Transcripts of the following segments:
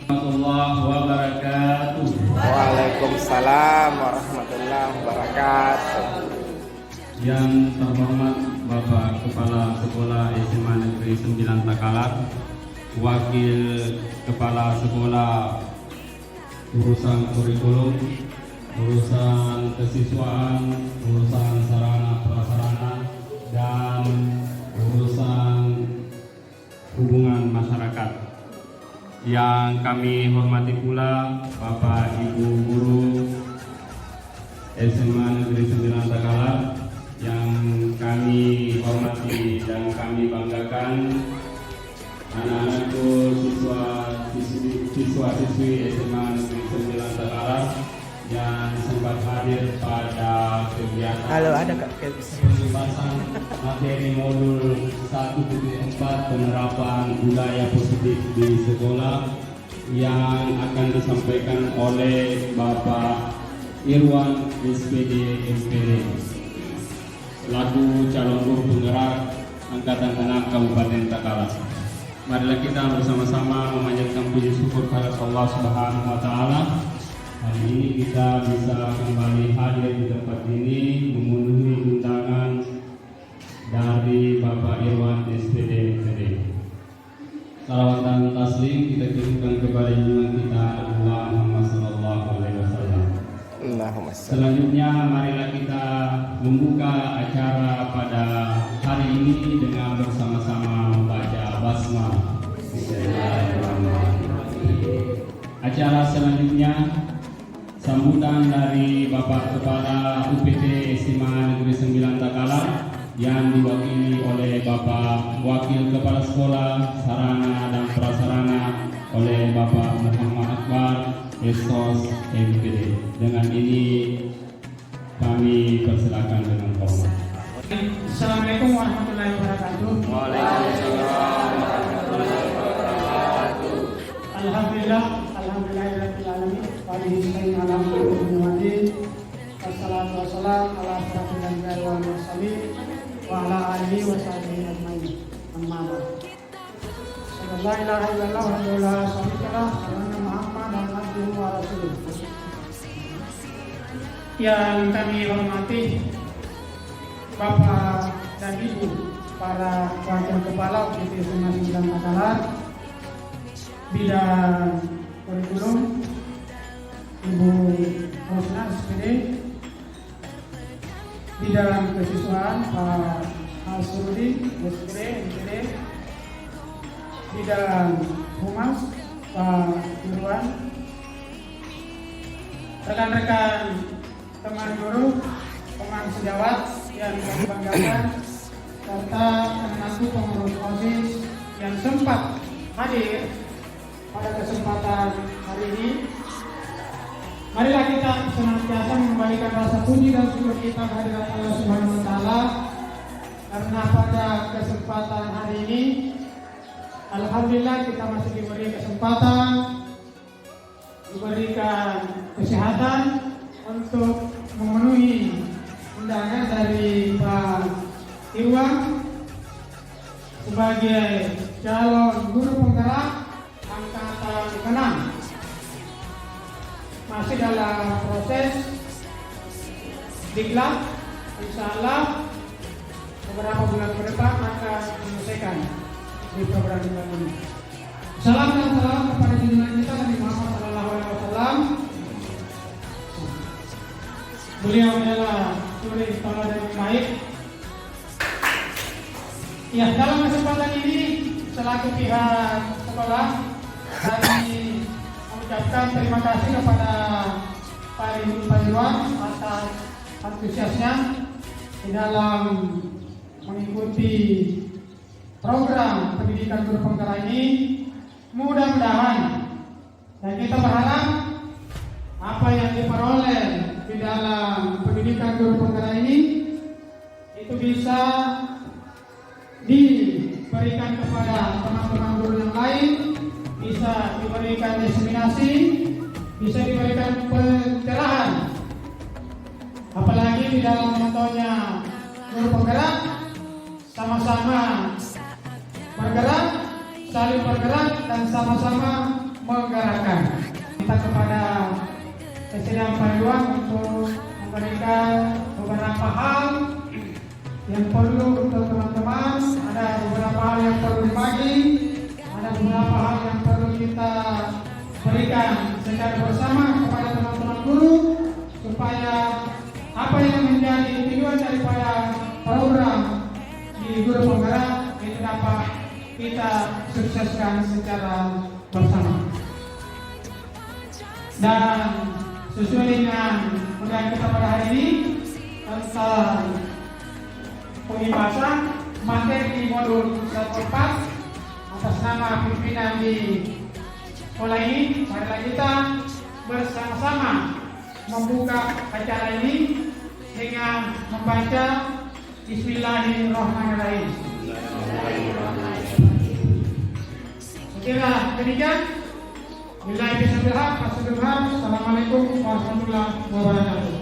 Warahmatullahi wabarakatuh. Waalaikumsalam warahmatullahi wabarakatuh. Yang terhormat Bapak Kepala Sekolah SMA Negeri 9 Takalar, Wakil Kepala Sekolah urusan kurikulum, urusan kesiswaan, urusan sarana prasarana, dan urusan hubungan masyarakat. Yang kami hormati pula Bapak Ibu Guru SMA Negeri 9 Takalar, yang kami hormati dan kami banggakan, anak-anakku siswa-siswi SMA Negeri 9 Takalar yang sempat hadir pada kegiatan pembahasan materi modul 1.4 penerapan budaya positif di sekolah yang akan disampaikan oleh Bapak Irwan SPD MPD selaku calon guru penggerak Angkatan 6 Kabupaten Takalar. Marilah kita bersama-sama memanjatkan puji syukur kepada Allah Subhanahu wa taala. Hari ini kita bisa kembali hadir di tempat ini memenuhi undangan dari Bapak Irwan SPD MPD. Salawat dan taslim kita kirimkan kepada junjungan kita Muhammad sallallahu alaihi wasallam. Selanjutnya marilah kita membuka acara pada hari ini dengan bersama-sama membaca basmalah. Acara selanjutnya sambutan dari Bapak Kepala UPT SMA Negeri 9 Takalar yang diwakili oleh Bapak Wakil Kepala Sekolah Sarana dan Prasarana oleh Bapak Muhammad Akbar Estos MPD. Dengan ini kami persilakan dengan hormat. Assalamualaikum warahmatullahi wabarakatuh. Waalaikumsalam warahmatullahi wabarakatuh. Alhamdulillah, alhamdulillahirabbil alamin. Wassalatu wassalam ala asyrafil anbiya'i wal mursalin wa ala alihi wa sahbihi ajmain. Amma ba'd. La ilaha illallah wa la syarika lah wa anna Muhammadan abduhu wa rasuluh. Yang kami hormati Bapak dan Ibu para wakil kepala UPT SMA 9 Takalar, bidang kurikulum Ibu Rosna SPD, bidang kesiswaan Pak Hasrudi SPD MPD, bidang humas Pak Irwan, rekan-rekan teman guru, teman sejawat yang kami banggakan, serta teman-teman pengurus OSIS yang sempat hadir pada kesempatan hari ini. Marilah kita senantiasa mengembalikan rasa puji dan syukur kita kehadirat Allah Subhanahu wa taala, karena pada kesempatan hari ini alhamdulillah kita masih diberi kesempatan, diberikan kesehatan untuk memenuhi undangan dari Pak Irwan sebagai calon guru penggerak Angkatan 6. Masih dalam proses diklat, insya Allah beberapa bulan ke depan akan menyelesaikan di program diklat ini. Salam dan salam kepada junjungan kita Nabi Muhammad SAW. Beliau adalah suri tauladan yang baik. Ya, dalam kesempatan ini selaku pihak sekolah kami mengucapkan terima kasih kepada Pak Irwan atas antusiasnya di dalam mengikuti program pendidikan guru penggerak ini. Mudah-mudahan dan kita berharap apa yang diperoleh di dalam pendidikan guru penggerak ini itu bisa diberikan kepada teman-teman guru yang lain, bisa diberikan diseminasi, bisa diberikan pencerahan. Apalagi di dalam motonya guru penggerak, sama-sama bergerak, saling bergerak, dan sama-sama menggerakkan. Kita kepada Presiden Payuan untuk memberikan beberapa hal yang perlu untuk teman-teman. Ada beberapa hal yang perlu dibagi, ada beberapa hal yang perlu kita berikan secara bersama kepada teman-teman guru supaya apa yang menjadi tujuan daripada program di Guru Penggerak itu dapat kita sukseskan secara bersama. Dan sesuai dengan undangan kita pada hari ini tentang pembahasan materi di modul 14 atas nama pimpinan di sekolah ini, marilah kita bersama-sama membuka acara ini dengan membaca Bismillahirrahmanirrahim. Sekira demikian. Billahi taufiq, Assalamualaikum warahmatullahi wabarakatuh.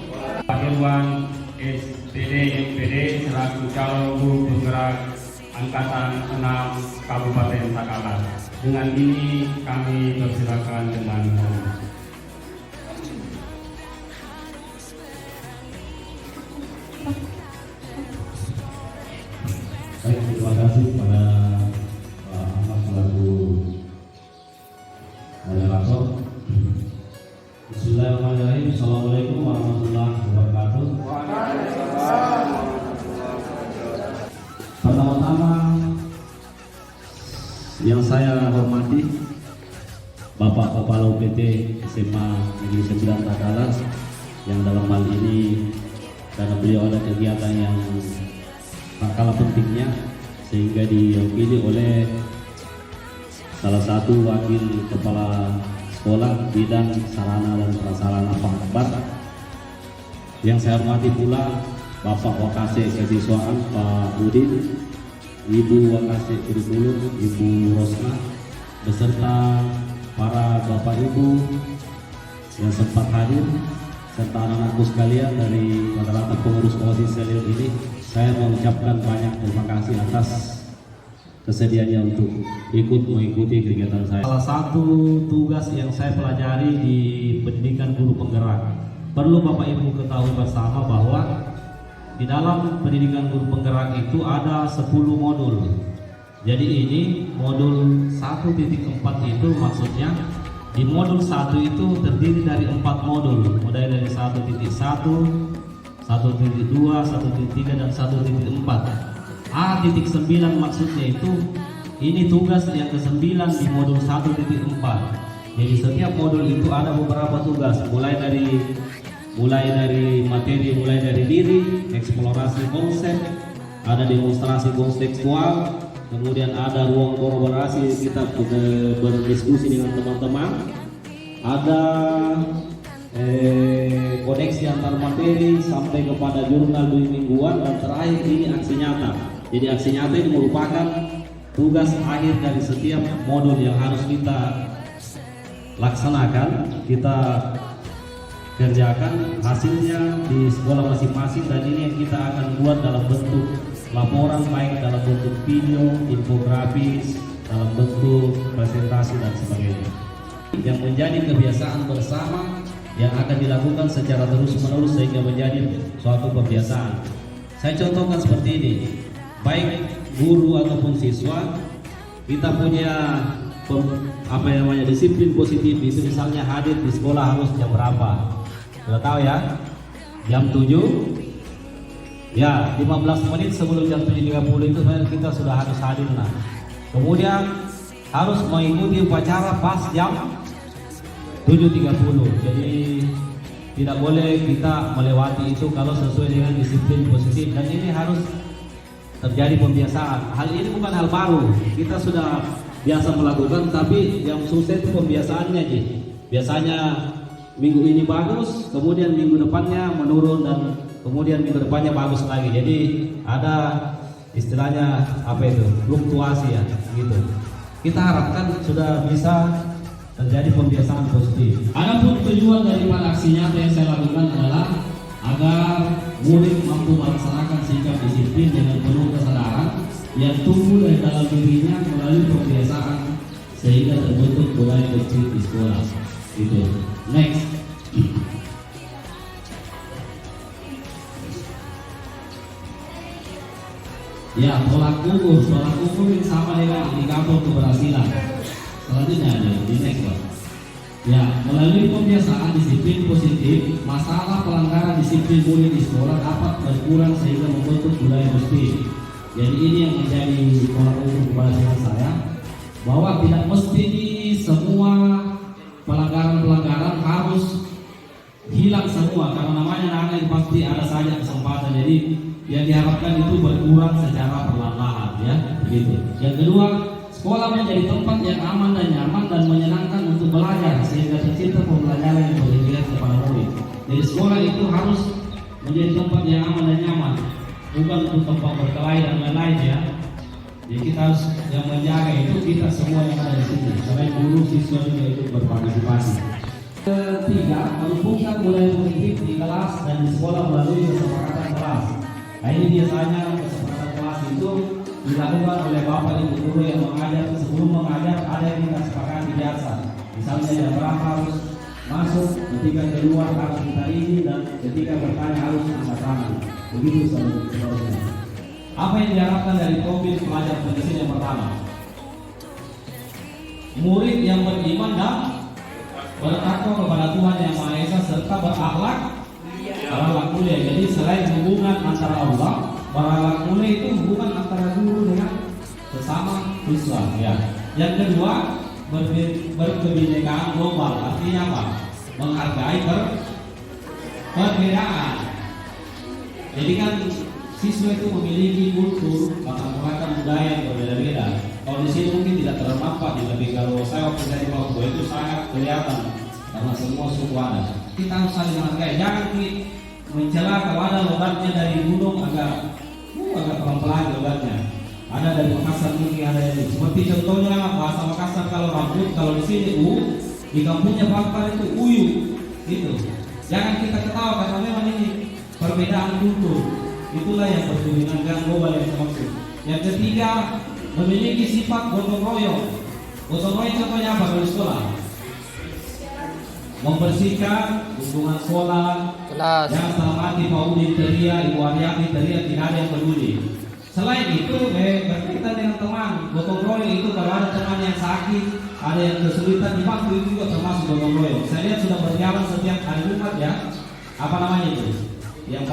Pak Irwan SPD MPD selaku calon guru penggerak angkatan 6 Kabupaten Takalar. Dengan ini kami persilakan dengan baik, terima kasih kepada Pak Ahmad selaku moderator. Bismillahirrahmanirrahim. Assalamualaikum warahmatullahi wabarakatuh. Pertama-tama yang saya hormati Bapak Kepala UPT SMA Negeri 9 Takalar yang dalam hal ini karena beliau ada kegiatan yang tak kalah pentingnya sehingga diwakili oleh salah satu wakil kepala sekolah bidang sarana dan prasarana Pangkat. Yang saya hormati pula Bapak Wakase Kesiswaan Pak Udin, Ibu Wakase Kurikulum Ibu Rosna, beserta para Bapak Ibu yang sempat hadir serta anak-anakku sekalian dari rata-rata pengurus OSIS senior ini. Saya mengucapkan banyak terima kasih atas kesediaannya untuk ikut mengikuti kegiatan saya. Salah satu tugas yang saya pelajari di pendidikan guru penggerak, perlu Bapak Ibu ketahui bersama bahwa di dalam pendidikan guru penggerak itu ada 10 modul. Jadi ini modul 1.4 itu maksudnya di modul 1 itu terdiri dari 4 modul, mulai dari 1.1, 1.2, 1.3 dan 1.4. A.9 maksudnya itu ini tugas yang ke-9 di modul 1.4. Jadi setiap modul itu ada beberapa tugas, mulai dari materi, mulai dari diri, eksplorasi konsep, ada demonstrasi konseptual, kemudian ada ruang kolaborasi, kita berdiskusi dengan teman-teman, ada koneksi antar materi sampai kepada jurnal mingguan, dan terakhir ini aksi nyata. Jadi aksi nyata ini merupakan tugas akhir dari setiap modul yang harus kita laksanakan, kita kerjakan hasilnya di sekolah masing-masing, dan ini yang kita akan buat dalam bentuk laporan, baik dalam bentuk video, infografis, dalam bentuk presentasi dan sebagainya, yang menjadi kebiasaan bersama yang akan dilakukan secara terus-menerus sehingga menjadi suatu kebiasaan. Saya contohkan seperti ini, baik guru ataupun siswa, kita punya disiplin positif itu, misalnya hadir di sekolah harus jam berapa? Sudah tahu ya? Jam 7. Ya, 15 menit sebelum jam 7.30 itu kita sudah harus hadir. Nah, kemudian harus mengikuti upacara pas jam 7.30. Jadi tidak boleh kita melewati itu kalau sesuai dengan disiplin positif, dan ini harus terjadi pembiasaan. Hal ini bukan hal baru, kita sudah biasa melakukan, tapi yang susah itu pembiasaannya. Biasanya minggu ini bagus, kemudian minggu depannya menurun, dan kemudian minggu depannya bagus lagi. Jadi ada istilahnya fluktuasi ya, gitu. Kita harapkan sudah bisa terjadi pembiasaan positif. Adapun tujuan daripada aksi nyata yang saya lakukan adalah agar murid mampu melaksanakan sikap disiplin dengan penuh kesadaran yang tumbuh dari dalam dirinya melalui pembiasaan, sehingga terbentuk budaya positif di sekolah. Gitu. Next. Ya, tolak ukur ini sama dengan indikator keberhasilan. Selanjutnya ada di next Pak. Ya, melalui pembiasaan disiplin positif, masalah pelanggaran disiplin murid di sekolah dapat berkurang sehingga membentuk budaya positif. Jadi ini yang menjadi tolak ukur keberhasilan saya, bahwa tidak mesti semua pelanggaran harus hilang semua, karena namanya anak pasti ada saja kesempatan. Jadi yang diharapkan itu berkurang secara perlahan-lahan, ya, begitu. Yang kedua, sekolah menjadi tempat yang aman dan nyaman dan menyenangkan untuk belajar sehingga tercipta pembelajaran yang berlebihan kepada murid. Jadi sekolah itu harus menjadi tempat yang aman dan nyaman, bukan untuk tempat berkelahi dan lain-lain, ya. Jadi kita harus yang menjaga itu kita semua yang ada di sini, selain guru, siswa juga ikut berpartisipasi. Ketiga, menumbuhkan budaya positif di kelas dan di sekolah melalui kesepakatan kelas. Nah, ini biasanya kesempatan kelas itu dilakukan oleh bapak ibu guru yang mengajar. Sebelum mengajar ada yang kita sepakati biasa. Misalnya jam berapa harus masuk, ketika keluar harus kita izin, dan ketika bertanya harus angkat tangan. Begitu seterusnya. Apa yang diharapkan dari profil pelajar Pancasila yang pertama? Murid yang beriman dan bertakwa kepada Tuhan Yang Maha Esa serta berakhlak mulia. Jadi selain hubungan antara Allah, berakhlak mulia itu hubungan antara guru dengan sesama siswa, ya. Yang kedua, berkebinekaan global. Artinya apa? Menghargai perbedaan. Jadi kan siswa itu memiliki kultur, latar belakang budaya yang berbeda-beda. Kalau di sini mungkin tidak ternampak, tapi kalau saya waktu saya di Papua itu sangat kelihatan karena semua suku ada. Kita harus saling menghargai. Jangan mencela kalau ada logatnya dari gunung agak pelan-pelan logatnya. Ada dari Makassar mungkin ada yang seperti contohnya bahasa Makassar kalau rambut, kalau di sini di kampungnya Papua itu uyu, gitu. Jangan kita ketawa karena memang ini perbedaan kultur. Itulah yang berkebinekaan global yang dimaksud. Yang ketiga, memiliki sifat gotong royong. Gotong royong contohnya apa di sekolah? Membersihkan lingkungan sekolah. Kelas. Jangan salah mati Pak Udin teriak, Ibu Ariati teriak, tidak ada yang peduli. Selain itu, berkaitan dengan teman, gotong royong itu kalau ada teman yang sakit, ada yang kesulitan dibantu, itu juga termasuk gotong royong. Saya lihat sudah berjalan setiap hari Jumat, ya. Apa namanya itu? Yang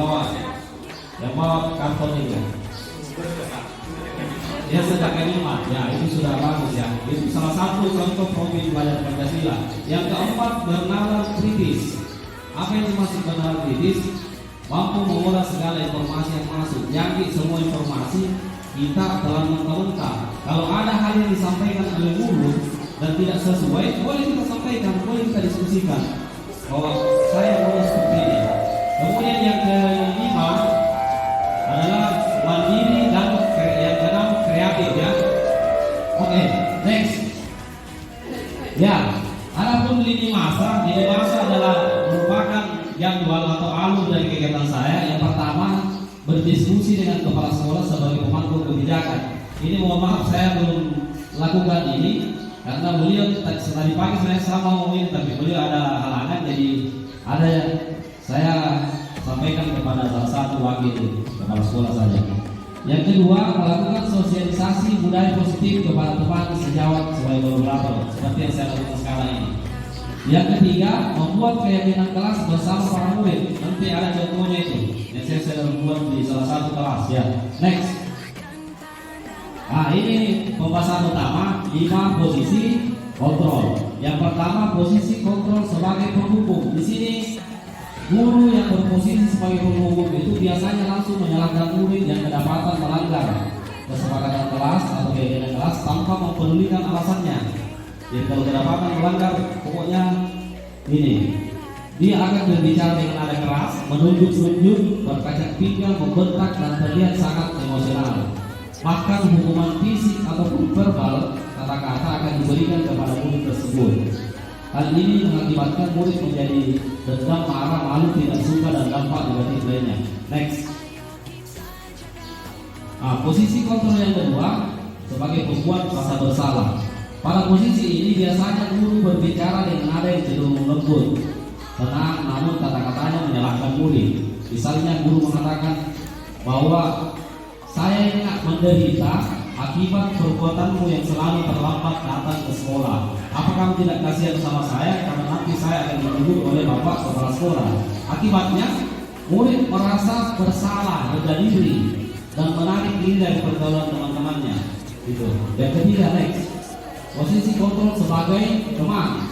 bawa karton itu. Ya, sejak kalimat, ya itu sudah bagus, ya. Itu salah satu contoh profil pelajar Pancasila. Yang keempat, bernalar kritis. Apa yang dimaksud bernalar kritis? Mampu mengolah segala informasi yang masuk. Jadi semua informasi kita telah mentah-mentah. Kalau ada hal yang disampaikan oleh guru dan tidak sesuai, boleh kita sampaikan, boleh kita diskusikan. Bahwa saya mau seperti ini. Kemudian yang kelima adalah mandiri dan yang keenam kreatif, ya. Oke, next. Ya, adapun lini masa adalah merupakan jadwal atau alur dari kegiatan saya. Yang pertama, berdiskusi dengan kepala sekolah sebagai pemangku kebijakan. Ini mohon maaf saya belum lakukan ini karena beliau tadi pagi saya sama ngomongin, tapi beliau ada halangan, jadi ada yang saya sampaikan kepada salah satu wakil kepala sekolah saja. Yang kedua, melakukan sosialisasi budaya positif kepada teman sejawat sebagai kolaborator seperti yang saya lakukan sekarang ini. Yang ketiga, membuat keyakinan kelas bersama para murid. Nanti ada contohnya itu yang saya sudah buat di salah satu kelas, ya. Next. Nah, ini pembahasan utama 5 posisi kontrol. Yang pertama, posisi kontrol sebagai penghubung. Di sini guru yang berposisi sebagai penghubung itu biasanya langsung menyalahkan murid yang kedapatan melanggar kesepakatan kelas atau keyakinan kelas tanpa mempedulikan alasannya. Jadi kalau kedapatan melanggar, pokoknya ini dia akan berbicara dengan nada keras, menunjuk-nunjuk, berkacak pinggang, membentak, dan terlihat sangat emosional. Bahkan hukuman fisik ataupun verbal kata-kata akan diberikan kepada murid tersebut. Hal ini mengakibatkan murid menjadi dendam, marah, malu, tidak suka, dan dampak negatif lainnya. Next. Nah, posisi kontrol yang kedua sebagai pembuat rasa bersalah. Pada posisi ini biasanya guru berbicara dengan nada yang cenderung lembut, tenang, namun kata-katanya menyalahkan murid. Misalnya guru mengatakan bahwa saya ingat menderita akibat perbuatanmu yang selalu terlambat datang ke sekolah. Apa kamu tidak kasihan sama saya karena nanti saya akan ditegur oleh bapak kepala sekolah? Akibatnya murid merasa bersalah, harga diri, dan menarik diri dari pergaulan teman-temannya. Itu. Yang ketiga, next. Posisi kontrol sebagai teman.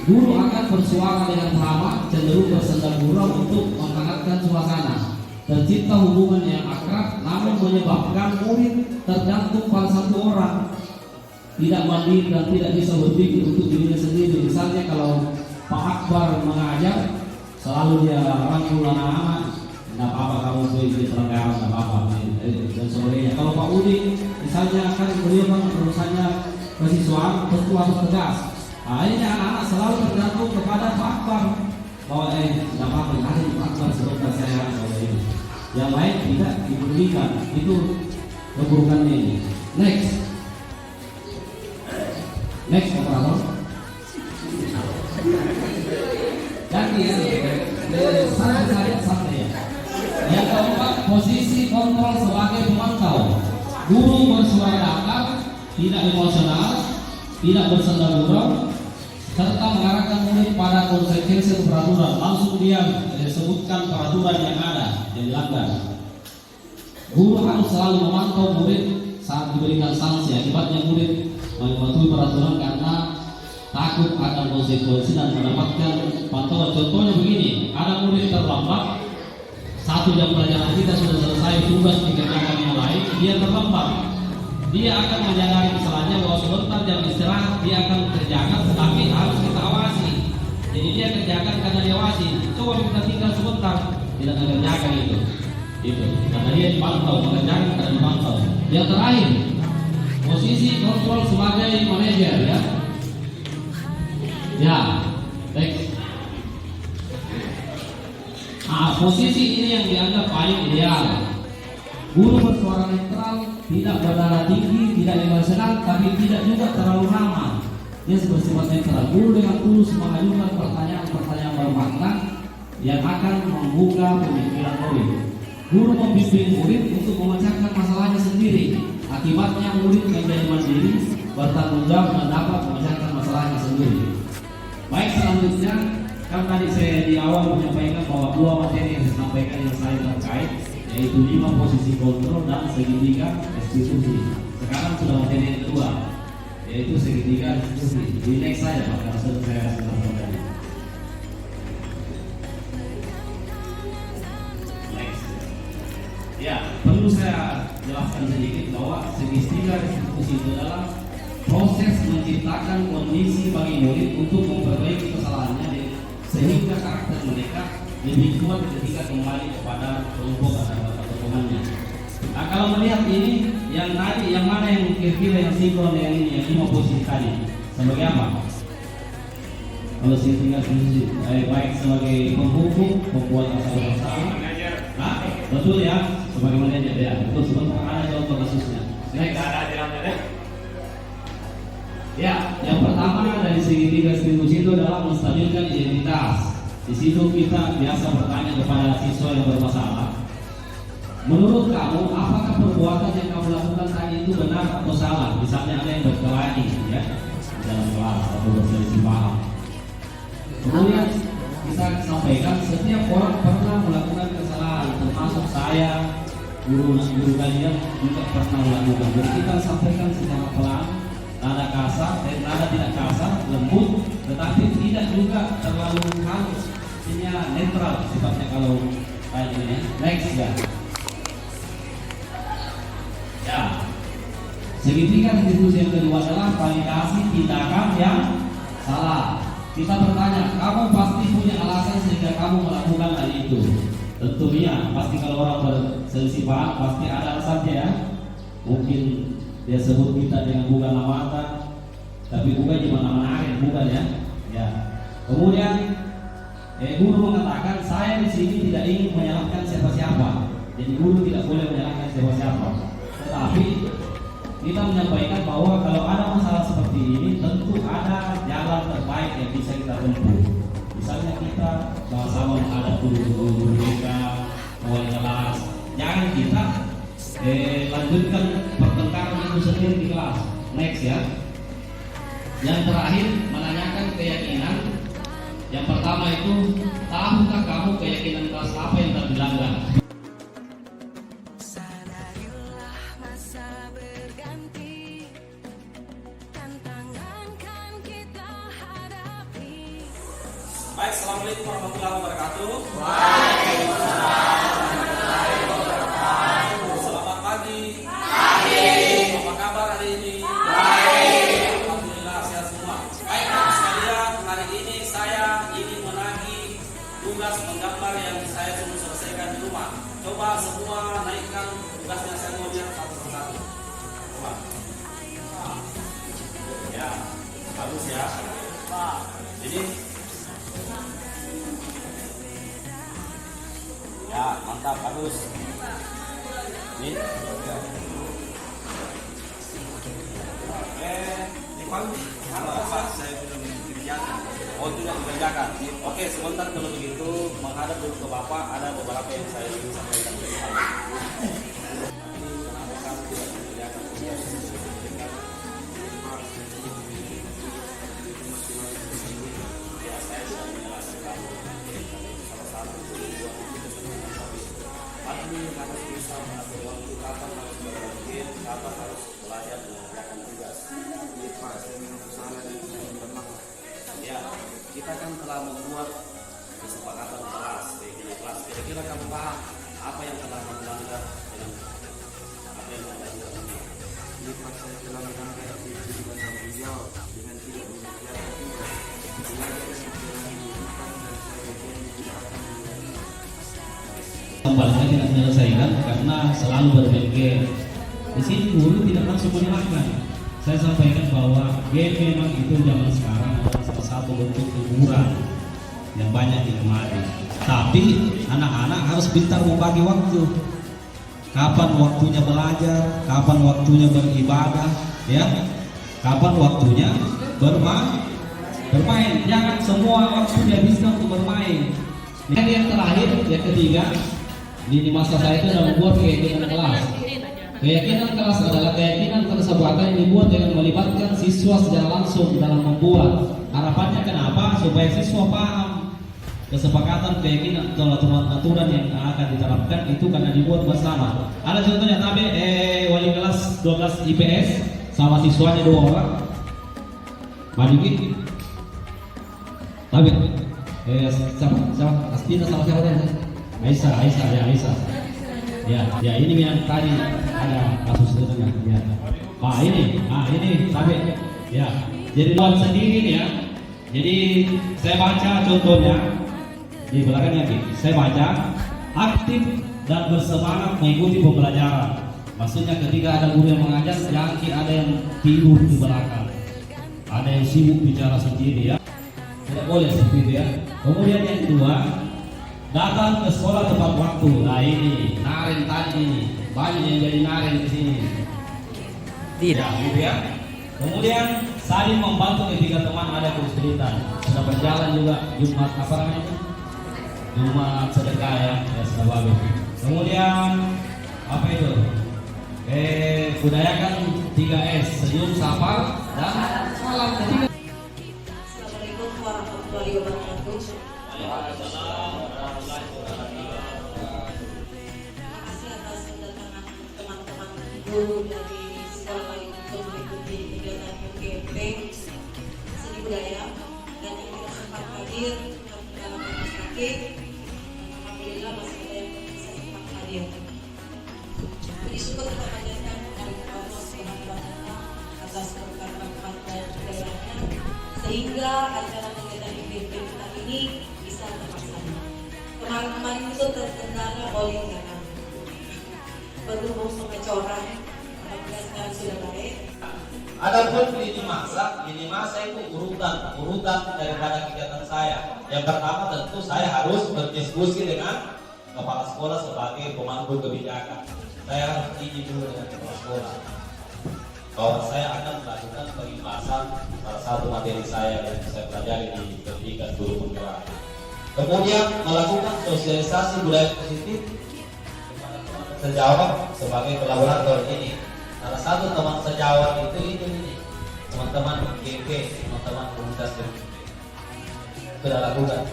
Guru akan bersuara dengan ramah, cenderung bersenda gurau untuk menghangatkan suasana. Tercipta hubungan yang akrab, namun menyebabkan murid tergantung pada satu orang, tidak mandiri dan tidak bisa berpikir untuk dirinya sendiri. Misalnya kalau Pak Akbar mengajar, selalu dia rangkul anak-anak, tidak apa-apa kamu pergi pelanggaran, tidak apa-apa, dan sebagainya. Kalau Pak Udi, misalnya kan beliau kan urusannya kesiswaan, tentu harus tegas. Akhirnya anak-anak selalu tergantung kepada Pak Akbar, bahwa tidak apa-apa, ada Pak Akbar sebentar saya ini. Yang lain tidak dipedulikan, itu keburukannya ini. Next operator. Ganti ya, santai ya. Yang keempat, posisi kontrol sebagai pemantau. Guru bersuara datar, tidak emosional, tidak bersenda gurau, serta mengarahkan murid pada konsekuensi peraturan. Langsung dia sebutkan peraturan yang ada yang dilanggar. Guru harus selalu memantau murid saat diberikan sanksi. Akibatnya murid mematuhi peraturan karena takut akan konsekuensi dan mendapatkan pantauan. Contohnya begini, ada murid terlambat, 1 jam pelajaran kita sudah selesai, tugas dikerjakan yang lain, dia terlambat. Dia akan menyadari kesalahannya bahwa sebentar jam istirahat dia akan kerjakan, tetapi harus kita awasi. Jadi dia kerjakan karena dia awasi. Coba kita tinggal sebentar, tidak mengerjakan itu. Karena dia dipantau, mengerjakan karena dipantau. Yang terakhir, posisi kontrol sebagai manajer ya. Ya, next. Posisi ini yang dianggap paling ideal. Guru bersuara netral, tidak berdarah tinggi, tidak emosional, tapi tidak juga terlalu ramah. Dia bersifat netral. Guru dengan tulus mengajukan pertanyaan-pertanyaan bermakna yang akan membuka pemikiran murid. Guru membimbing murid untuk memecahkan masalahnya sendiri. Akibatnya murid menjadi mandiri, bertanggung jawab dan dapat memecahkan masalahnya sendiri. Baik, selanjutnya kan tadi saya di awal menyampaikan bahwa 2 materi yang saya sampaikan yang saya terkait, yaitu 5 posisi kontrol dan segitiga restitusi. Sekarang sudah materi yang kedua, yaitu segitiga restitusi. Di next saja Pak, karena sudah saya sampaikan. Next. Ya, perlu saya jelaskan sedikit bahwa segitiga restitusi itu adalah proses menciptakan kondisi bagi murid untuk memperbaiki kesalahannya sehingga karakter mereka lebih kuat ketika kembali kepada kelompok atau temannya. Nah, kalau melihat ini, yang tadi, yang mana yang kira-kira yang sinkron dengan ini, yang 5 posisi tadi, sebagai apa? Kalau segitiga restitusi, baik sebagai penghubung, pembuat masalah bersama. Nah, betul ya, sebagai manajer ya, betul. Sebentar ada contoh kasusnya. Next. Ya, yang pertama dari segitiga restitusi itu adalah menstabilkan identitas. Di situ kita biasa bertanya kepada siswa yang bermasalah, menurut kamu apakah perbuatan yang kamu lakukan tadi itu benar atau salah? Misalnya ada yang berkelahi ya di dalam kelas atau berselisih paham. Kemudian kita sampaikan setiap orang pernah melakukan kesalahan, termasuk saya, guru kalian juga pernah melakukan. Jadi kita sampaikan secara pelan, nada kasar, nada tidak kasar, lembut, tetapi tidak juga terlalu halus. Artinya netral sifatnya kalau kayak ini. Next ya. Ya. Segitiga restitusi yang kedua adalah validasi tindakan yang salah. Kita bertanya, kamu pasti punya alasan sehingga kamu melakukan hal itu. Tentunya, pasti kalau orang berselisih paham pasti ada alasannya ya. Mungkin dia sebut kita dengan bukan lawatan, tapi bukan di mana-mana bukan ya. Ya. Kemudian guru mengatakan saya di sini tidak ingin menyalahkan siapa-siapa. Jadi guru tidak boleh menyalahkan siapa-siapa. Tetapi kita menyampaikan bahwa kalau ada masalah seperti ini tentu ada jalan terbaik yang bisa kita tempuh. Misalnya kita sama-sama menghadap guru-guru mereka, wali kelas. Jangan kita lanjutkan pertengkaran itu sendiri di kelas. Next ya. Yang terakhir menanyakan keyakinan. Yang pertama itu, tahukah kamu keyakinan kelas apa yang tak dilanggar? Baik, assalamualaikum warahmatullahi wabarakatuh. Waalaikumsalam warahmatullahi wabarakatuh. Selamat pagi. Apa kabar hari ini? Baik. Alhamdulillah sehat semua. Baik teman sekalian, hari ini saya ingin menagih tugas menggambar yang saya sudah selesaikan di rumah. Coba semua naikkan tugasnya, saya mau lihat satu persatu. Coba. Ya, bagus ya. Ini. Ya, mantap, bagus. Ini. Dipanggil. Apa? Saya sudah dikerjakan. Oh, tidak dikerjakan. Oke, sebentar kalau begitu menghadap dulu ke Bapak. Ada beberapa yang saya ingin sampaikan ke Bapak. Kenapa kamu tidak mengerjakan? Ya, saya sudah menjelaskan kamu. Salah satu tujuan admin harus bisa mengatur waktu, kapan harus berpikir, kapan harus belajar mengerjakan tugas. Pak, saya memang salah dan saya memang. Ya, kita kan telah membuat kesepakatan kelas, kelas. Kira-kira kamu paham apa yang telah melanggar dengan apa yang melanggar ini? Ini Pak, saya telah melanggar itu dengan tanggung jawab dengan tidak mengerjakan tugas. Kembalinya tidak menyelesaikan karena selalu berpikir. Di sini guru tidak langsung menyalahkan. Saya sampaikan bahwa game memang itu zaman sekarang adalah salah satu bentuk hiburan yang banyak digemari. Tapi anak-anak harus pintar membagi waktu. Kapan waktunya belajar, kapan waktunya beribadah, ya. Kapan waktunya bermain. Jangan semua waktu dihabiskan untuk bermain. Yang terakhir, yang ketiga, di masa saya itu adalah membuat keyakinan kelas. Keyakinan kelas adalah keyakinan persahabatan yang dibuat dengan melibatkan siswa secara langsung dalam membuat. Harapannya kenapa? Supaya siswa paham kesepakatan, keyakinan atau aturan yang akan diterapkan itu karena dibuat bersama. Ada contohnya tapi wali kelas 12 IPS sama siswanya 2 orang. Maju gitu. Tapi siapa? Astina sama siapa tadi? Aisyah. Ya ini yang tadi ada kasus itu kan. Ya. Ini sampai ya. Jadi buat sendiri nih ya. Jadi saya baca contohnya di belakangnya nih. Saya baca aktif dan bersemangat mengikuti pembelajaran. Maksudnya ketika ada guru yang mengajar, jangan ada yang tidur di belakang. Ada yang sibuk bicara sendiri ya. Tidak boleh seperti itu ya. Kemudian yang kedua, datang ke sekolah tepat waktu. Nah ini Naren tadi ini banyak yang jadi Naren di sini. Tidak, gitu ya. Kemudian saling membantu ketika teman ada kesulitan. Sudah berjalan juga Jumat apa namanya? Jumat sedekah ya sudah bagus. Kemudian apa itu? Budayakan 3S, senyum, sabar, dan salam. Assalamualaikum warahmatullahi wabarakatuh. Terima kasih atas kedatangan teman-teman guru dari sekolah Wali untuk mengikuti kegiatan MGMP Seni Budaya dan yang tidak sempat hadir dalam rumah sakit. Alhamdulillah masih ada yang bisa sempat hadir. Puji syukur kita panjatkan kepada Allah Subhanahu wa Ta'ala atas berkat-berkat dan hidayahnya sehingga acara kegiatan MGMP kita ini bisa terlaksana. Kemarin itu terkendala oleh jalan berhubung sampai corak, alhamdulillah sekarang sudah baik. Adapun lini masa itu urutan daripada kegiatan saya. Yang pertama tentu saya harus berdiskusi dengan kepala sekolah sebagai pemangku kebijakan. Saya harus izin dulu dengan kepala sekolah. bahwa saya akan melakukan pengikhlasan salah satu materi saya yang saya pelajari di pendidikan guru penggerak. Kemudian melakukan sosialisasi budaya positif kepada teman sejawat sebagai kolaborator ini. Salah satu teman sejawat itu ini teman-teman GP, teman-teman komunitas GP sudah lakukan.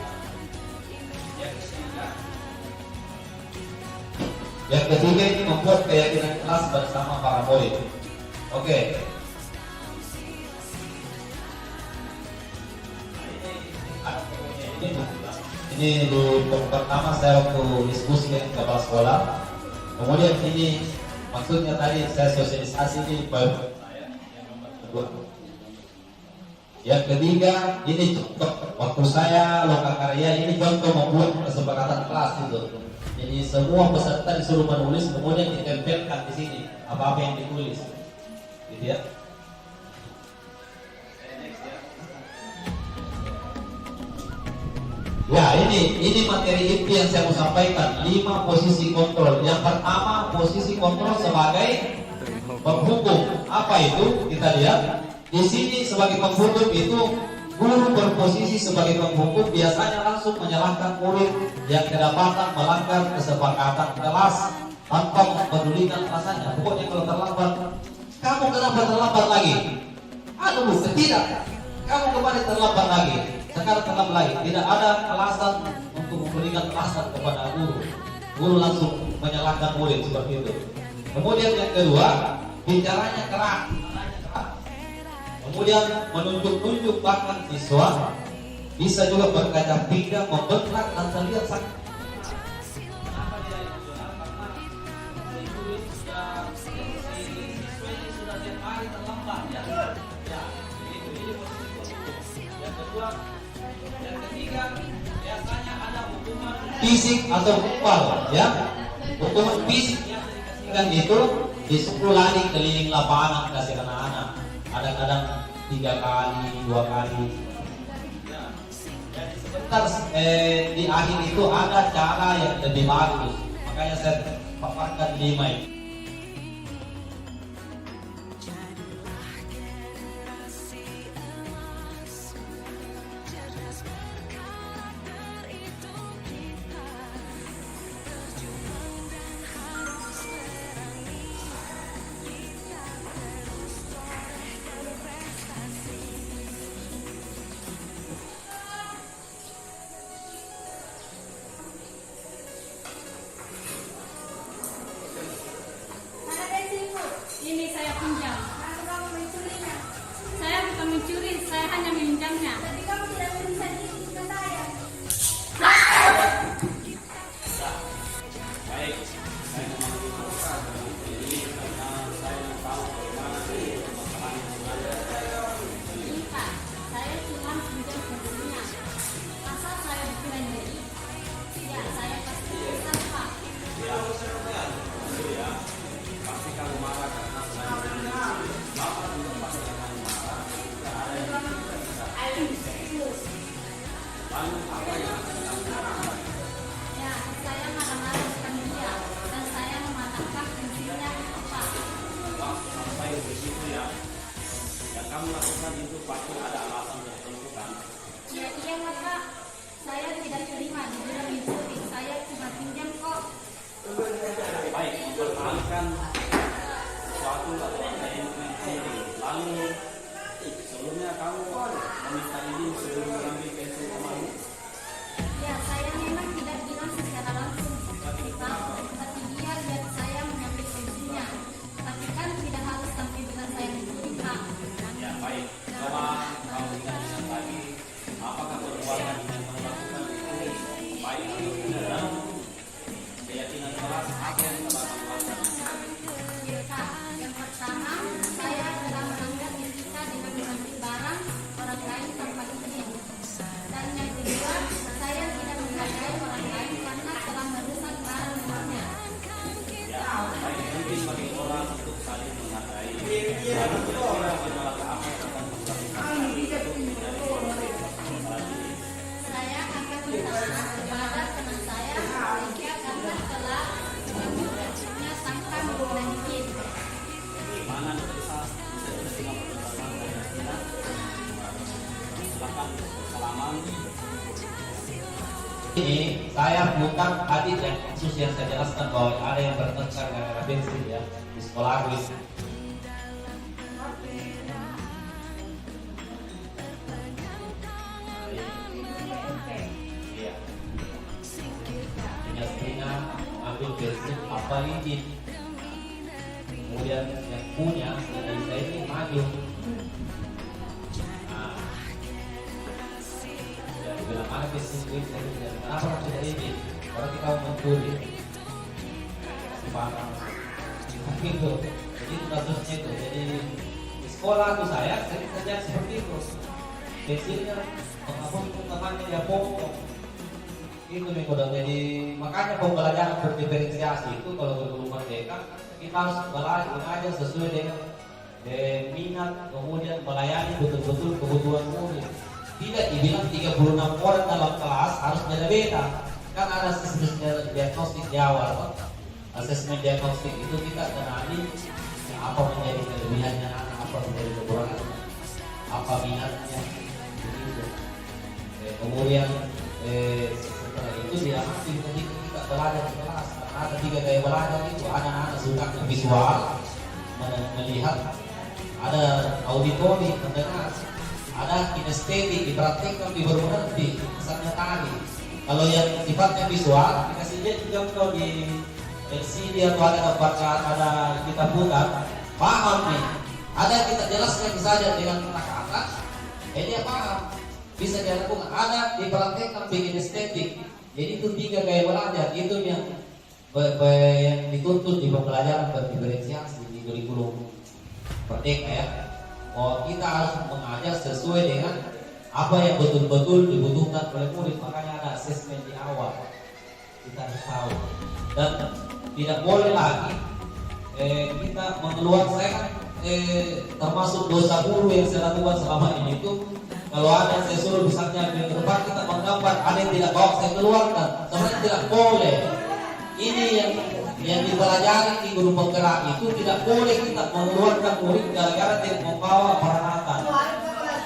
Yang ketiga ini membuat keyakinan kelas bersama para murid. Oke. Ini dulu pertama saya waktu diskusi dengan kepala sekolah. Kemudian ini maksudnya tadi saya sosialisasi ini baru saya yang nomor kedua. Yang ketiga ini contoh waktu saya lokakarya ini contoh membuat kesepakatan kelas itu. Jadi semua peserta disuruh menulis kemudian ditempelkan di sini apa-apa yang ditulis. Gitu ya. Ya ini materi inti yang saya mau sampaikan. 5 posisi kontrol. Yang pertama posisi kontrol sebagai penghukum. Apa itu? Kita lihat di sini sebagai penghukum itu guru berposisi sebagai penghukum biasanya langsung menyalahkan murid yang kedapatan melanggar kesepakatan kelas tanpa mempedulikan rasanya. Pokoknya kalau terlambat, kamu kenapa terlambat lagi? Aduh, tidak. Kamu kemarin terlambat lagi. Sekarang terlambat lagi. Tidak ada alasan untuk memberikan alasan kepada guru. Guru langsung menyalahkan murid seperti itu. Kemudian yang kedua, bicaranya keras. Kemudian menunjuk-nunjuk bahkan siswa bisa juga berkaca pinggang, membentak dan terlihat sakit. Kenapa dia emosional? Karena si guru sudah sudah tiap hari terlambat ya. Ya, itu posisi. Yang kedua, yang ketiga biasanya ada hukuman fisik atau verbal ya. Hukuman fisik yang dikasihkan itu disuruh lari keliling lapangan kasih anak-anak. Kadang-kadang 3 kali, 2 kali. Ya. Jadi sebentar di akhir itu ada cara yang lebih bagus. Makanya saya paparkan 5 ini. Ini saya pinjam. Kamu mencurinya? Saya bukan mencuri, saya hanya meminjamnya. Tapi kamu tidak bisa ke saya. Baik, saya memang ini karena saya tahu bagaimana permasalahan yang ada. Pak, saya cuma pinjam sebelumnya. Masa saya dikira jadi? Ya, saya pasti bisa, Pak. Ya, pasti kamu marah karena saya Bapak juga pasti akan marah. Tidak ada yang bisa. Lalu apa yang akan dilakukan? Ya, saya marah-marah dengan dia dan saya mematahkan fungsinya, Pak. Waktu sampai di situ ya, yang kamu lakukan itu pasti ada alasan tertentu kan? Ya, iya, Pak. Saya tidak terima dibilang mencuri. Saya cuma pinjam kok. Baik, mempertahankan sesuatu atau ada yang mencuri. Lalu sebelumnya kamu meminta izin sebelum mengambil pensil kemarin. Ya, saya memang tidak bilang secara langsung, Pak. Tapi dia lihat saya mengambil pensilnya. Tapi kan tidak harus sampai dengan saya mencuri, Pak. Ya baik, coba kamu ingat lagi apakah perbuatan yang kamu lakukan itu baik atau tidak? Keyakinan kelas apa yang telah kamu lakukan? Pak, yang pertama, saya telah melanggar etika dengan mengambil barang orang lain tanpa izin. Dan yang kedua, saya tidak menghargai orang lain karena telah merusak barang orang Ini saya bukan hadis yang khusus yang saya jelaskan bahwa ada yang bertengkar gara-gara bensin ya di sekolah aku ini. Iya. Punya Serina ambil bensin apa izin. Kemudian yang punya dari saya ini maju. Bilang mana bisnis duit saya bilang kenapa tidak ini orang kita mau mencuri parah itu jadi kasusnya itu jadi di sekolah tuh saya kerja seperti itu bensinnya apapun temannya dia pokok itu nih kodam jadi makanya pembelajaran berdiferensiasi itu kalau guru merdeka kita harus belajar sesuai dengan minat kemudian melayani betul-betul kebutuhan murid. Tidak dibilang 36 orang dalam kelas harus beda-beda. Kan ada asesmen diagnostik di awal. Asesmen diagnostik itu kita kenali apa menjadi kelebihannya anak, apa menjadi kekurangannya, apa minatnya. Begitu. Kemudian setelah itu diamati ketika kita belajar di kelas. Ada 3 gaya belajar itu. Ada anak suka visual, melihat. Ada auditori, mendengar. Ada kinestetik, dipraktikkan, dibermengerti, misalnya tari. Kalau yang sifatnya visual, dikasih lihat juga kalau di LCD atau ada bacaan, ada kita putar, paham nih. Ada yang kita jelaskan saja dengan kata-kata, dia paham. Bisa dilakukan. Ada dipraktikkan bikin estetik. Jadi itu 3 gaya belajar, itu yang dituntut di pembelajaran berdiferensiasi di kurikulum merdeka ya. Oh, kita harus mengajar sesuai dengan apa yang betul-betul dibutuhkan oleh murid. Makanya ada asesmen di awal. Kita harus tahu. Dan tidak boleh lagi kita mengeluarkan termasuk dosa guru yang saya lakukan selama ini itu kalau ada yang saya suruh misalnya di depan kita menggambar ada yang tidak bawa saya keluarkan. Sebenarnya tidak boleh. Ini yang dipelajari di guru penggerak itu tidak boleh kita mengeluarkan murid gara-gara tidak membawa peralatan.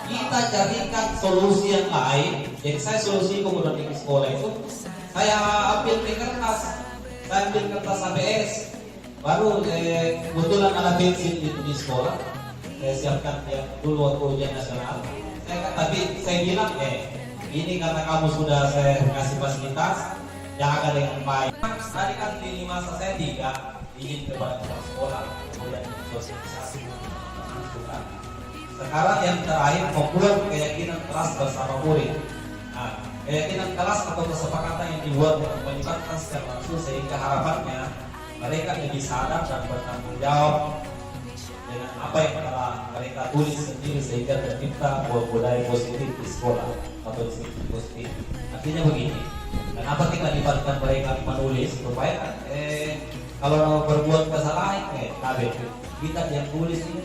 Kita carikan solusi yang lain. Jadi saya solusi kemudian di sekolah itu saya ambil kertas, saya ambil kertas ABS. Baru kebetulan ada bensin di sekolah. Saya siapkan ya dulu waktu ujian nasional. Tapi saya bilang ini karena kamu sudah saya kasih fasilitas. Jaga dengan baik. Tadi kan di masa saya 3 ingin kepada kepala sekolah, kemudian sosialisasi. Sekarang yang terakhir membuat keyakinan kelas bersama murid. Nah, keyakinan kelas atau kesepakatan yang dibuat melibatkan secara langsung sehingga harapannya mereka lebih sadar dan bertanggung jawab dengan apa yang telah mereka tulis sendiri sehingga tercipta budaya positif di sekolah atau disiplin positif. Artinya begini. Kenapa kita libatkan mereka menulis supaya kalau berbuat kesalahan kita yang tulis ini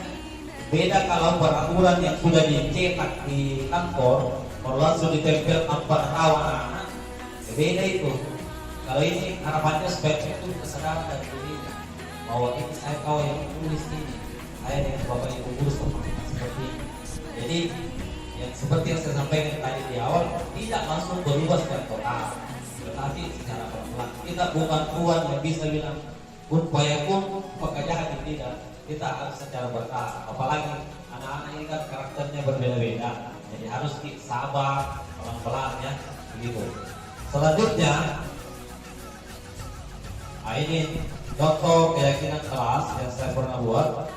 beda kalau peraturan yang sudah dicetak di kantor kalau langsung ditempel pada tahu anak-anak beda itu. Kalau ini harapannya supaya itu kesadaran dari diri bahwa ini saya tahu yang tulis ini saya dengan bapak ibu guru seperti ini. Jadi yang seperti yang saya sampaikan tadi di awal tidak langsung berubah secara total. Tetapi secara pelan kita bukan Tuhan yang bisa bilang kun fayakun pekerjaan tidak. Kita harus secara bertahap. Apalagi anak-anak ini kan karakternya berbeda-beda. Jadi harus sabar, pelan-pelan ya, begitu. Selanjutnya, ini contoh keyakinan kelas yang saya pernah buat.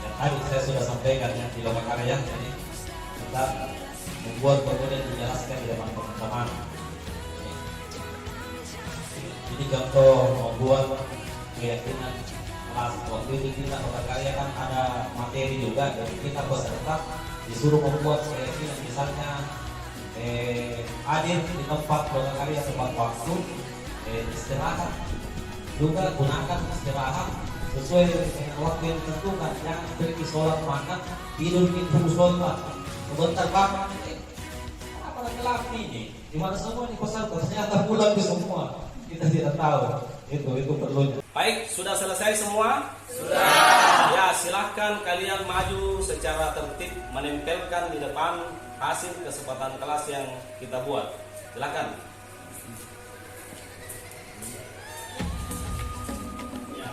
Yang tadi saya sudah sampaikan ya di lomba karya. Jadi kita membuat kemudian dijelaskan di depan teman-teman. Ini contoh membuat keyakinan kelas. Waktu itu kita berkarya kan ada materi juga, jadi kita peserta disuruh membuat keyakinan misalnya hadir di tempat berkarya tempat waktu istirahat juga gunakan istirahat sesuai dengan waktu yang ditentukan. Jangan pergi sholat makan tidur di sholat sebentar bangun apa gelap ini di mana semua di kosan ternyata pulang ke semua kita tidak tahu itu perlu. Baik, sudah selesai semua? Sudah. Ya, silakan. Silahkan kalian maju secara tertib menempelkan di depan hasil kesempatan kelas yang kita buat. Silakan. Ya.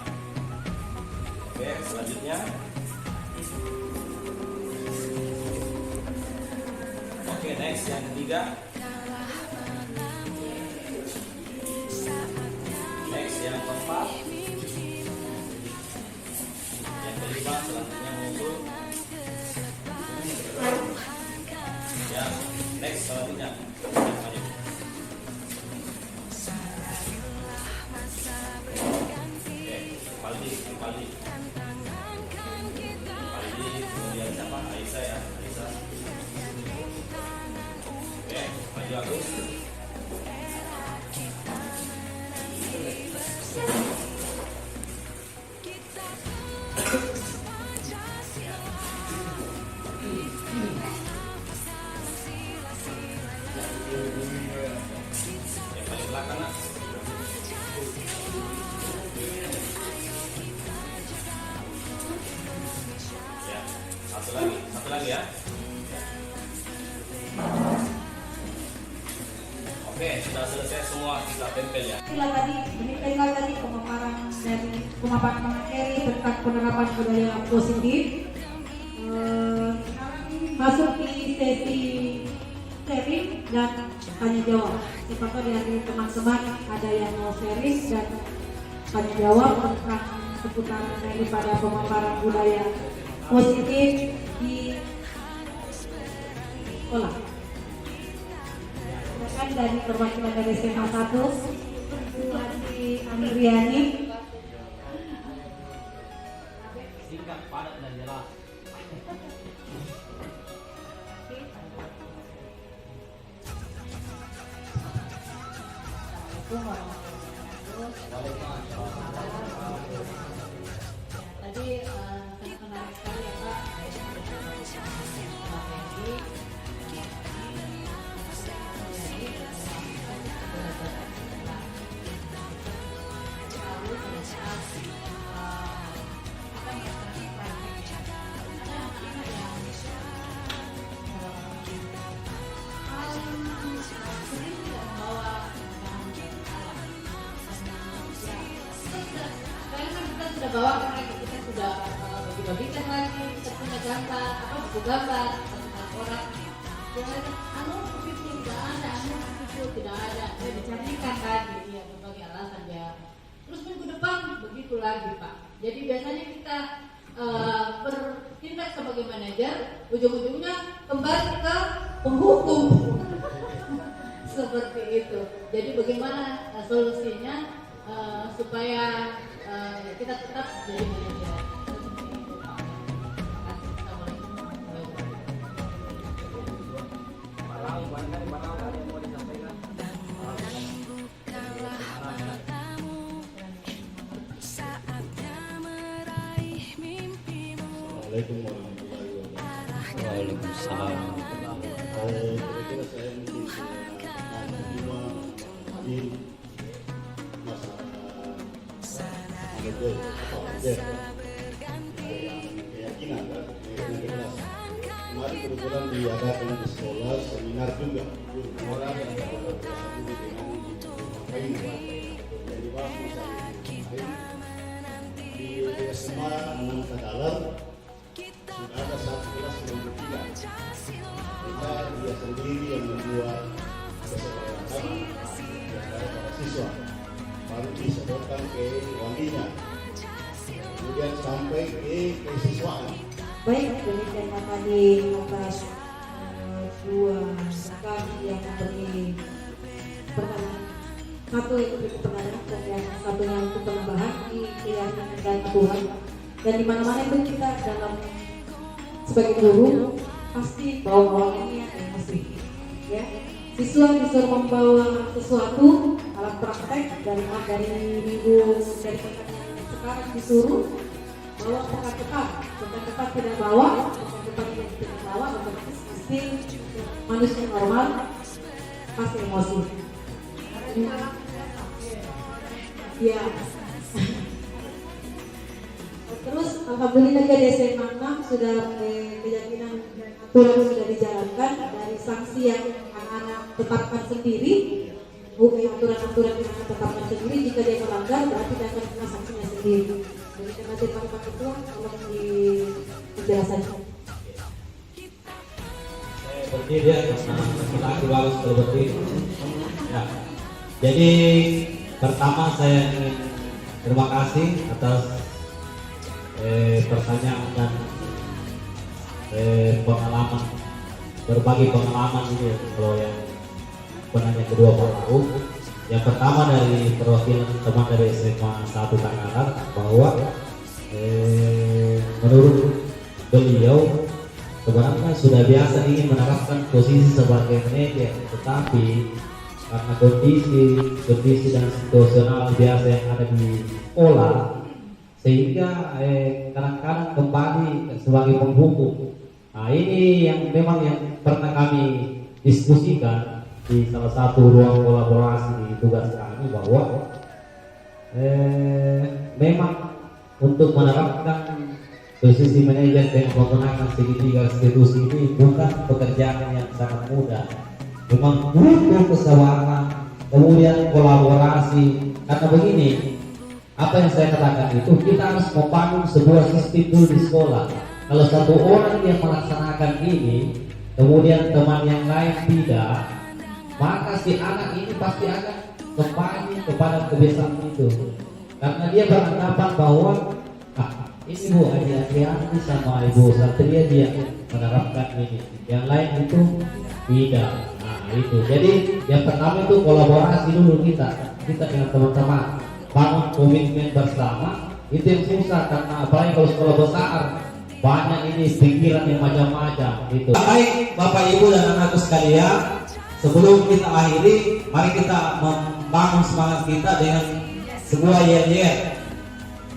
Oke, selanjutnya. Oke, next yang ketiga. Next yang keempat. Yang kelima selanjutnya muncul. Ya, next selanjutnya. Maju. Oke, Paldi. Kemudian siapa? Aisyah ya, Aisyah. Oke, maju Agus. Yang paling belakang nak. Ya, satu lagi ya. Oke, sudah selesai semua, kita tempel ya. Itulah tadi, demikianlah tadi pemaparan dari pemaparan materi tentang penerapan budaya yang positif. Masuk di sesi sharing dan tanya jawab. Siapa tahu dari teman-teman ada yang mau sharing dan tanya jawab tentang seputar daripada pemaparan budaya positif di sekolah. Dari perwakilan dari SMA 1, Bu Andi Andriani. Singkat, padat dan jelas. Tadi sangat menarik sekali ya Pak. Bawa karena kita sudah bagi-bagikan lagi, kita punya gambar, buku gambar tentang orang. Jangan, begitu tidak ada, begitu tidak ada. Saya dicarikan lagi, ya berbagai alasan ya. Terus minggu depan begitu lagi Pak. Jadi biasanya kita bertindak sebagai manajer, ujung-ujungnya kembali ke penghukum. Seperti itu. Jadi bagaimana solusinya supaya kita tetap jadi manajer. Assalamualaikum warahmatullahi wabarakatuh. Waalaikumsalam. Kira-kira saya mungkin menerima hadir masyarakat manajer atau manajer yang keyakinan kan, kelas. Kemarin kebetulan diadakan di sekolah seminar juga orang yang berbiasa dengan ngapain jadi dibahas masalah di SMA Menang Dalam. Sudah ada satu kelas yang berbeda. Kita dia sendiri yang membuat kesepakatan antara para siswa, baru disodorkan ke wanginya, kemudian sampai ke kesiswaan. Baik, demikian tadi atas dua rekan yang memberi pertanyaan. Satu itu pertanyaan dan yang satunya untuk penambahan di keyakinan dan Tuhan. Dan di mana-mana itu kita dalam sebagai guru pasti bawa ini emosi, ya. Siswa disuruh membawa sesuatu alat praktek dari minggu dari sekarang disuruh bawa cepat tidak bawa, cepat tidak bawa, otomatis pasti manusia normal pasti emosi. Ya. Terus Alhamdulillah di SMA 6 sudah keyakinan aturan sudah dijalankan dari sanksi yang anak-anak tetapkan sendiri, bukan aturan-aturan yang anak tetapkan sendiri. Jika dia melanggar berarti dia akan kena sanksinya sendiri. Jadi karena saya Pak Ketua tolong dijelaskan. Saya berdiri ya karena laki-laki bagus kalau berdiri. Ya. Jadi pertama saya ingin terima kasih atas pertanyaan dan pengalaman, berbagi pengalaman ini kalau yang penanya kedua pelaku. Yang pertama dari perwakilan teman dari SMA 1 Tangerang bahwa menurut beliau sebenarnya sudah biasa ingin menerapkan posisi sebagai manajer, tetapi karena kondisi dan situasional biasa yang ada di sekolah sehingga kadang-kadang kembali sebagai penghukum. Nah ini yang memang yang pernah kami diskusikan di salah satu ruang kolaborasi di tugas kami bahwa memang untuk menerapkan posisi manajer dengan menggunakan segitiga institusi ini bukan pekerjaan yang sangat mudah. Memang butuh kesabaran, kemudian kolaborasi. Karena begini, apa yang saya katakan itu kita harus membangun sebuah sistem dulu di sekolah. Kalau satu orang yang melaksanakan ini, kemudian teman yang lain tidak, maka si anak ini pasti akan kembali kepada kebiasaan itu. Karena dia beranggapan bahwa ini Bu Adriani sama Ibu Satria dia menerapkan ini, yang lain itu tidak. Nah itu. Jadi yang pertama itu kolaborasi dulu kita dengan teman-teman, bangun komitmen bersama. Itu yang susah karena apalagi kalau sekolah besar banyak ini pikiran yang macam-macam. Itu. Baik Bapak Ibu dan anakku sekalian, sebelum kita akhiri, mari kita membangun semangat kita dengan sebuah yel-yel.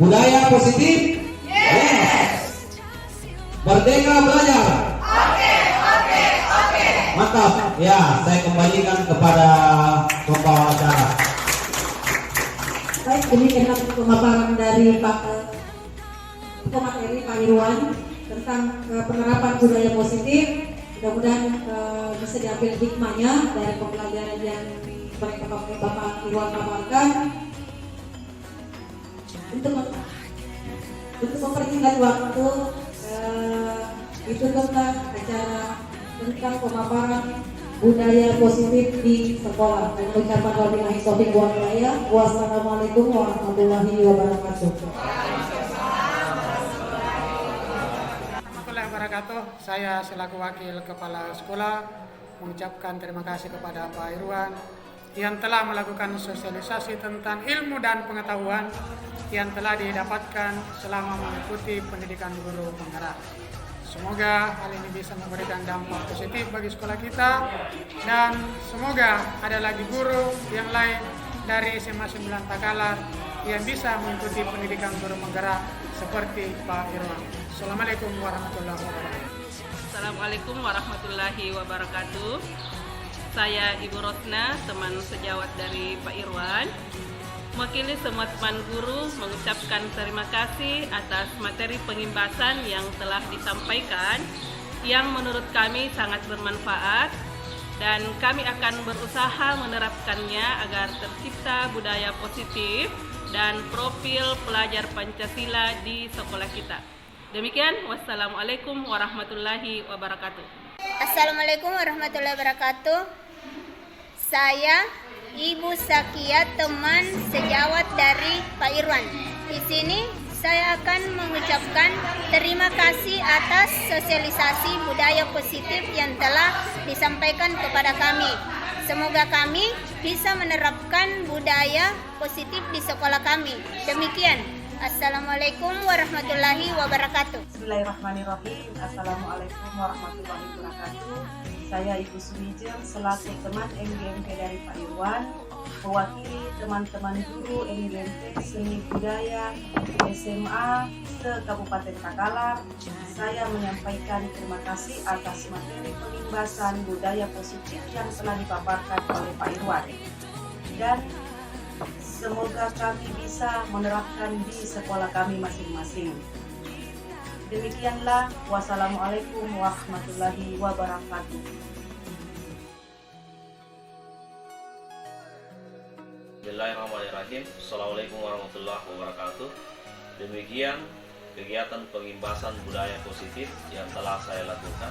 Budaya positif. Yes. Merdeka belajar. Oke. Mantap. Ya, saya kembalikan kepada pembawa acara. Baik, demikian pemaparan dari Pak Pemateri Pak Irwan tentang penerapan budaya positif. Mudah-mudahan bisa diambil hikmahnya dari pembelajaran yang Bapak Irwan paparkan. Untuk mempersingkat waktu, ditutuplah acara tentang pemaparan budaya positif di sekolah. Dengan ucapan wabillahi taufiq wal hidayah. Wassalamualaikum warahmatullahi wabarakatuh. Warahmatullahi wabarakatuh. Saya selaku wakil kepala sekolah mengucapkan terima kasih kepada Pak Irwan yang telah melakukan sosialisasi tentang ilmu dan pengetahuan yang telah didapatkan selama mengikuti pendidikan guru penggerak. Semoga hal ini bisa memberikan dampak positif bagi sekolah kita, dan semoga ada lagi guru yang lain dari SMA 9 Takalar yang bisa mengikuti pendidikan guru penggerak seperti Pak Irwan. Assalamualaikum warahmatullahi wabarakatuh. Assalamualaikum warahmatullahi wabarakatuh. Saya Ibu Rosna, teman sejawat dari Pak Irwan. Mewakili semua teman guru mengucapkan terima kasih atas materi pengimbasan yang telah disampaikan, yang menurut kami sangat bermanfaat, dan kami akan berusaha menerapkannya agar tercipta budaya positif dan profil pelajar Pancasila di sekolah kita. Demikian, wassalamualaikum warahmatullahi wabarakatuh. Assalamualaikum warahmatullahi wabarakatuh. Saya Ibu Sakia, teman sejawat dari Pak Irwan. Di sini saya akan mengucapkan terima kasih atas sosialisasi budaya positif yang telah disampaikan kepada kami. Semoga kami bisa menerapkan budaya positif di sekolah kami. Demikian. Assalamualaikum warahmatullahi wabarakatuh. Bismillahirrahmanirrahim. Assalamualaikum warahmatullahi wabarakatuh. Saya Ibu Suwijeng selaku teman MGMP dari Pak Irwan, mewakili teman-teman guru MGMP Seni Budaya SMA se-Kabupaten Takalar. Saya menyampaikan terima kasih atas materi pengimbasan budaya positif yang telah dipaparkan oleh Pak Irwan. Dan semoga kami bisa menerapkan di sekolah kami masing-masing. Demikianlah, wassalamualaikum warahmatullahi wabarakatuh. Bismillahirrahmanirrahim. Assalamualaikum warahmatullahi wabarakatuh. Demikian kegiatan pengimbasan budaya positif yang telah saya lakukan.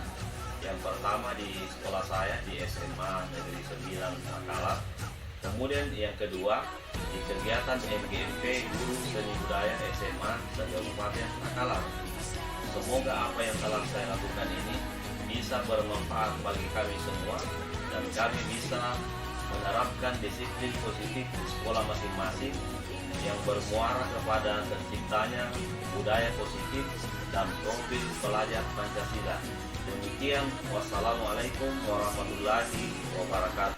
Yang pertama di sekolah saya di SMA Negeri 9 Takalar. Kemudian yang kedua di kegiatan MGMP Guru Seni Budaya SMA Kabupaten Takalar. Semoga apa yang telah saya lakukan ini bisa bermanfaat bagi kami semua dan kami bisa menerapkan disiplin positif di sekolah masing-masing yang bermuara kepada terciptanya budaya positif dan profil pelajar Pancasila. Demikian, wassalamualaikum warahmatullahi wabarakatuh.